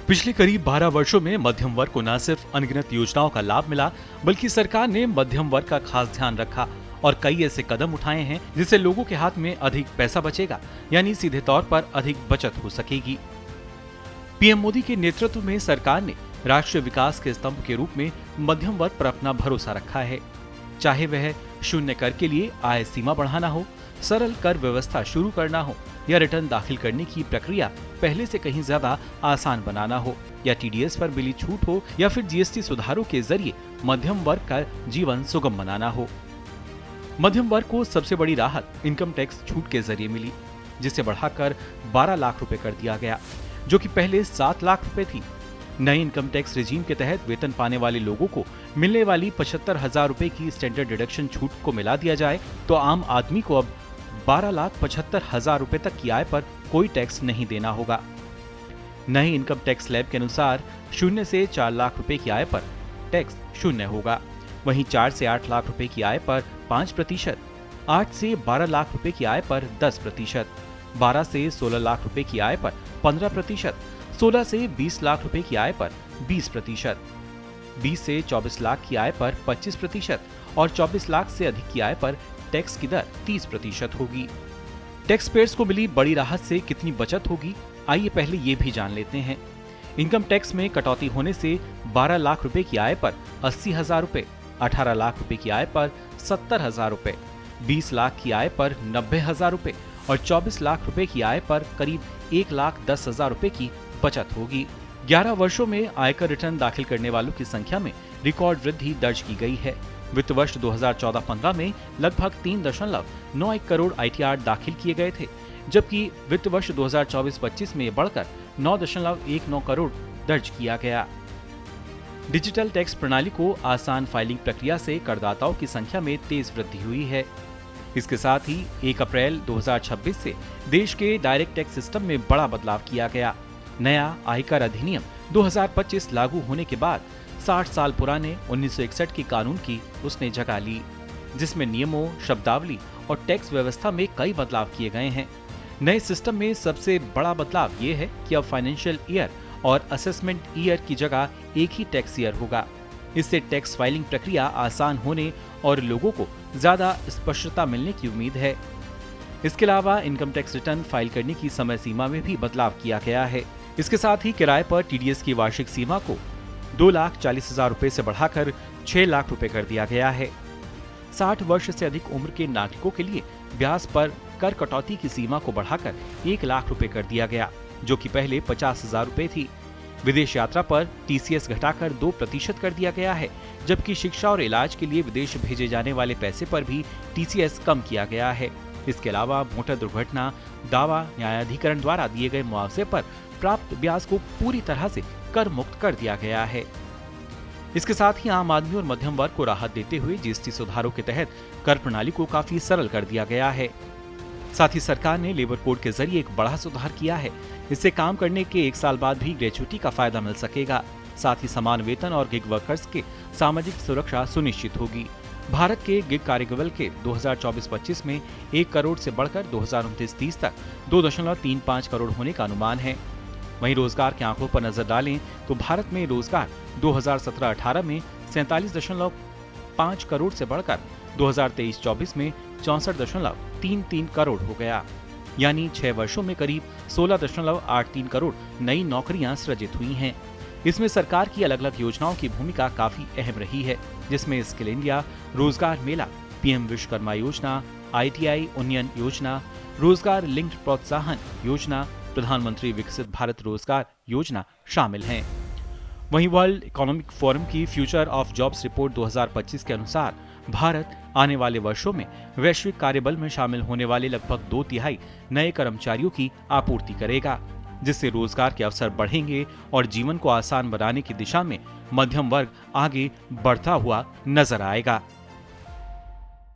पिछले करीब 12 वर्षों में मध्यम वर्ग को न सिर्फ अनगिनत योजनाओं का लाभ मिला, बल्कि सरकार ने मध्यम वर्ग का खास ध्यान रखा और कई ऐसे कदम उठाए हैं जिससे लोगों के हाथ में अधिक पैसा बचेगा, यानी सीधे तौर पर अधिक बचत हो सकेगी। पीएम मोदी के नेतृत्व में सरकार ने राष्ट्रीय विकास के स्तंभ के रूप में मध्यम वर्ग पर अपना भरोसा रखा है। चाहे वह शून्य कर के लिए आय सीमा बढ़ाना हो, सरल कर व्यवस्था शुरू करना हो, या रिटर्न दाखिल करने की प्रक्रिया पहले से कहीं ज्यादा आसान बनाना हो, या टीडीएस पर मिली छूट हो, या फिर जीएसटी सुधारों के जरिए मध्यम वर्ग का जीवन सुगम बनाना हो। मध्यम वर्ग को सबसे बड़ी राहत इनकम टैक्स छूट के जरिए मिली, जिसे बढ़ाकर 12 लाख रुपए कर दिया गया, जो कि पहले 7 लाख रुपए थी। नए इनकम टैक्स रिजीम के तहत वेतन पाने वाले लोगों को मिलने वाली 75,000 रुपए की स्टैंडर्ड डिडक्शन छूट को मिला दिया जाए तो आम आदमी को अब 12,75,000 रुपए तक की आय पर कोई टैक्स नहीं देना होगा। नए इनकम टैक्स स्लैब के अनुसार 0 से 4 लाख रुपए की आय पर टैक्स 0 होगा। वहीं 4 से 8 लाख रुपए की आय पर 5%, 8 से 12 लाख रुपए की आय पर 10%, 12 से 16 लाख रुपए की आय पर 15%, 16 से 20 लाख रुपए की आय पर 20%, 20 से 24 लाख की आय पर 25% और 24 लाख से अधिक की आय पर टैक्स की दर 30% होगी। टैक्स पेयर्स को मिली बड़ी राहत से कितनी बचत होगी, आइए पहले ये भी जान लेते हैं। इनकम टैक्स में कटौती होने से 12 लाख रुपए की आय पर 80,000 रुपए, 18 लाख रुपए की आय पर 70,000 रुपए, 20 लाख की आय पर 90,000 रुपए और 24 लाख रुपए की आय पर करीब 1,10,000 रुपए की बचत होगी। 11 वर्षों में आयकर रिटर्न दाखिल करने वालों की संख्या में रिकॉर्ड वृद्धि दर्ज की गई है। वित्त वर्ष 2014-15 में लगभग 3.91 करोड़ आईटीआर दाखिल किए गए थे, जबकि वित्त वर्ष 2024-25 में बढ़कर 9.19 करोड़ दर्ज किया गया। डिजिटल टैक्स प्रणाली को आसान फाइलिंग प्रक्रिया से करदाताओं की संख्या में तेज वृद्धि हुई है। इसके साथ ही 1 अप्रैल 2026 से देश के डायरेक्ट टैक्स सिस्टम में बड़ा बदलाव किया गया। नया आयकर अधिनियम 2025 लागू होने के बाद 60 साल पुराने 1961 के कानून की उसने जगह ली, जिसमें नियमों, शब्दावली और टैक्स व्यवस्था में कई बदलाव किए गए हैं। नए सिस्टम में सबसे बड़ा बदलाव ये है कि अब फाइनेंशियल ईयर और असेसमेंट ईयर की जगह एक ही टैक्स ईयर होगा। इससे टैक्स फाइलिंग प्रक्रिया आसान होने और लोगों को ज्यादा स्पष्टता मिलने की उम्मीद है। इसके अलावा इनकम टैक्स रिटर्न फाइल करने की समय सीमा में भी बदलाव किया गया है। इसके साथ ही किराए पर टीडीएस की वार्षिक सीमा को 2,40,000 रुपए से बढ़ाकर 6 लाख रुपए कर दिया गया है। 60 वर्ष से अधिक उम्र के नागरिकों के लिए ब्याज पर कर कटौती की सीमा को बढ़ाकर 1 लाख रुपए कर दिया गया, जो कि पहले 50,000 रुपए थी। विदेश यात्रा पर टीसीएस घटाकर 2% कर दिया गया है, जबकि शिक्षा और इलाज के लिए विदेश भेजे जाने वाले पैसे पर भी टीसीएस कम किया गया है। इसके अलावा मोटर दुर्घटना दावा न्यायाधिकरण द्वारा दिए गए मुआवजे पर प्राप्त ब्याज को पूरी तरह से कर मुक्त कर दिया गया है। इसके साथ ही आम आदमी और मध्यम वर्ग को राहत देते हुए जीएसटी सुधारों के तहत कर प्रणाली को काफी सरल कर दिया गया है। साथ ही सरकार ने लेबर कोड के जरिए एक बड़ा सुधार किया है। इससे काम करने के 1 साल बाद भी ग्रेच्युटी का फायदा मिल सकेगा। साथ ही समान वेतन और गिग वर्कर्स के सामाजिक सुरक्षा सुनिश्चित होगी। भारत के गिग कार्यबल के 2024-25 में 1 करोड़ से बढ़कर 2029-30 तक 2.35 करोड़ होने का अनुमान है। वहीं रोजगार के आंकड़ों पर नजर डालें तो भारत में रोजगार 2017-18 में 47.53 करोड़ से बढ़कर 2023-24 में 64.33 करोड़ हो गया, यानी 6 वर्षों में करीब 16.83 करोड़ नई नौकरियां सृजित हुई हैं। इसमें सरकार की अलग अलग योजनाओं की भूमिका काफी अहम रही है, जिसमें स्किल इंडिया, रोजगार मेला, पीएम विश्वकर्मा योजना, आईटीआई उन्नयन योजना, रोजगार लिंक्ड प्रोत्साहन योजना, प्रधानमंत्री विकसित भारत रोजगार योजना शामिल हैं। वहीं वर्ल्ड इकोनॉमिक फोरम की फ्यूचर ऑफ जॉब्स रिपोर्ट 2025 के अनुसार भारत आने वाले वर्षों में वैश्विक कार्यबल में शामिल होने वाले लगभग 2/3 नए कर्मचारियों की आपूर्ति करेगा, जिससे रोजगार के अवसर बढ़ेंगे और जीवन को आसान बनाने की दिशा में मध्यम वर्ग आगे बढ़ता हुआ नजर आएगा।